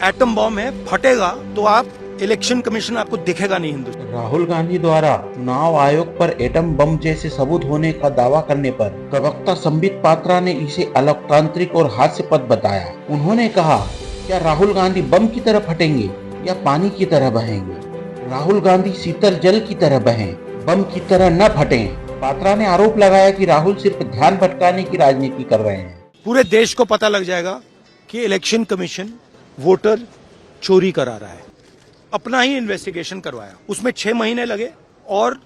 Atom bomb है, फटेगा तो आप इलेक्शन कमीशन आपको दिखेगा नहीं हिंदुस्तान। राहुल गांधी द्वारा चुनाव आयोग पर एटम बम जैसे सबूत होने का दावा करने पर प्रवक्ता संबित पात्रा ने इसे अलोकतांत्रिक और हास्यास्पद बताया। उन्होंने कहा, क्या राहुल गांधी बम की तरह फटेंगे या पानी की तरह बहेंगे? राहुल गांधी शीतल जल की तरह बहें, बम की तरह न फटें। पात्रा ने आरोप लगाया कि राहुल सिर्फ ध्यान भटकाने की राजनीति कर रहे हैं। पूरे देश को पता लग जाएगा कि इलेक्शन कमीशन वोटर चोरी करा रहा है। अपना ही इन्वेस्टिगेशन करवाया, उसमें 6 महीने लगे और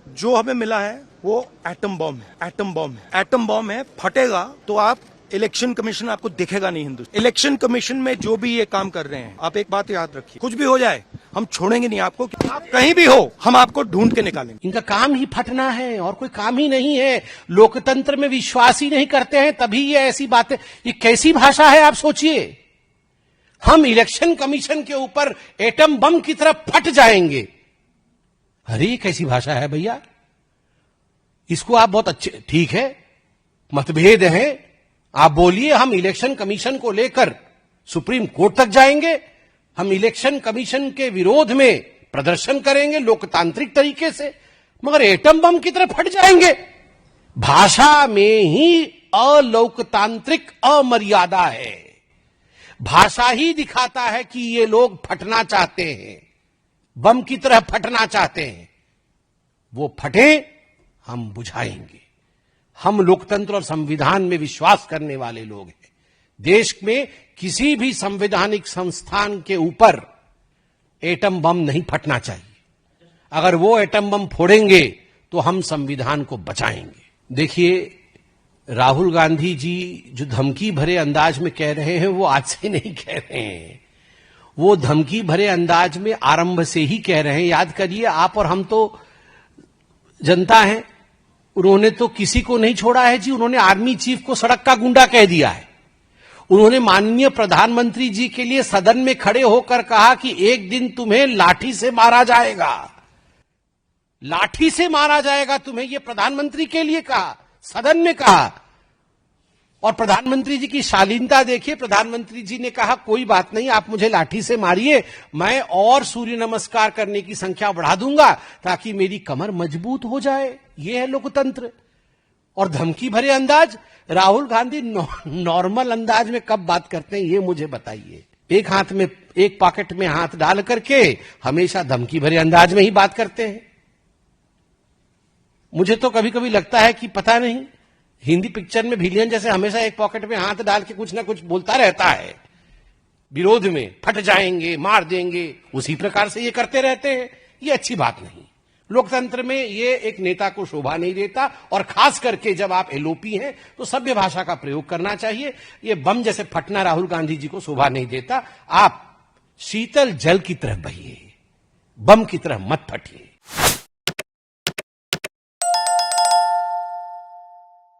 जो हमें मिला है वो एटम बॉम्ब है। एटम बॉम्ब है, एटम बॉम्ब है, फटेगा तो आप इलेक्शन कमीशन आपको दिखेगा नहीं हिंदुस्तान। इलेक्शन कमीशन में जो भी ये काम कर रहे हैं, आप एक बात याद रखिए, कुछ भी हो जाए हम छोड़ेंगे नहीं आपको। आप कहीं भी हो हम आपको ढूंढ के निकालेंगे। इनका काम ही फटना है और कोई काम ही नहीं है। लोकतंत्र में विश्वास ही नहीं करते हैं, तभी ये ऐसी बातें। ये कैसी भाषा है आप सोचिए। हम इलेक्शन कमीशन के ऊपर एटम बम की तरफ फट जाएंगे। अरे ये कैसी भाषा है भैया। इसको आप बहुत अच्छे, ठीक है, मतभेद है, आप बोलिए। हम इलेक्शन कमीशन को लेकर सुप्रीम कोर्ट तक जाएंगे, हम इलेक्शन कमीशन के विरोध में प्रदर्शन करेंगे लोकतांत्रिक तरीके से, मगर एटम बम की तरफ फट जाएंगे। भाषा में ही अलोकतांत्रिक अमर्यादा है। भाषा ही दिखाता है कि ये लोग फटना चाहते हैं, बम की तरह फटना चाहते हैं। वो फटे, हम बुझाएंगे। हम लोकतंत्र और संविधान में विश्वास करने वाले लोग हैं। देश में किसी भी संवैधानिक संस्थान के ऊपर एटम बम नहीं फटना चाहिए। अगर वो एटम बम फोड़ेंगे तो हम संविधान को बचाएंगे। देखिए, राहुल गांधी जी जो धमकी भरे अंदाज में कह रहे हैं, वो आज से नहीं कह रहे हैं। वो धमकी भरे अंदाज में आरंभ से ही कह रहे हैं। याद करिए, आप और हम तो जनता हैं। उन्होंने तो किसी को नहीं छोड़ा है जी। उन्होंने आर्मी चीफ को सड़क का गुंडा कह दिया है। उन्होंने माननीय प्रधानमंत्री जी के लिए सदन में खड़े होकर कहा कि एक दिन तुम्हें लाठी से मारा जाएगा, लाठी से मारा जाएगा तुम्हें। यह प्रधानमंत्री के लिए कहा, सदन में कहा। और प्रधानमंत्री जी की शालीनता देखिए। प्रधानमंत्री जी ने कहा, कोई बात नहीं, आप मुझे लाठी से मारिए, मैं और सूर्य नमस्कार करने की संख्या बढ़ा दूंगा ताकि मेरी कमर मजबूत हो जाए। यह है लोकतंत्र। और धमकी भरे अंदाज, राहुल गांधी नॉर्मल अंदाज में कब बात करते हैं ये मुझे बताइए। एक हाथ में, एक पॉकेट में हाथ डाल करके हमेशा धमकी भरे अंदाज में ही बात करते हैं। मुझे तो कभी कभी लगता है कि पता नहीं, हिंदी पिक्चर में विलेन जैसे हमेशा एक पॉकेट में हाथ डाल के कुछ ना कुछ बोलता रहता है, विरोध में फट जाएंगे, मार देंगे, उसी प्रकार से ये करते रहते हैं। ये अच्छी बात नहीं। लोकतंत्र में ये एक नेता को शोभा नहीं देता। और खास करके जब आप एलओपी हैं तो सभ्य भाषा का प्रयोग करना चाहिए। ये बम जैसे फटना राहुल गांधी जी को शोभा नहीं देता। आप शीतल जल की तरह बहिए, बम की तरह मत फटिए।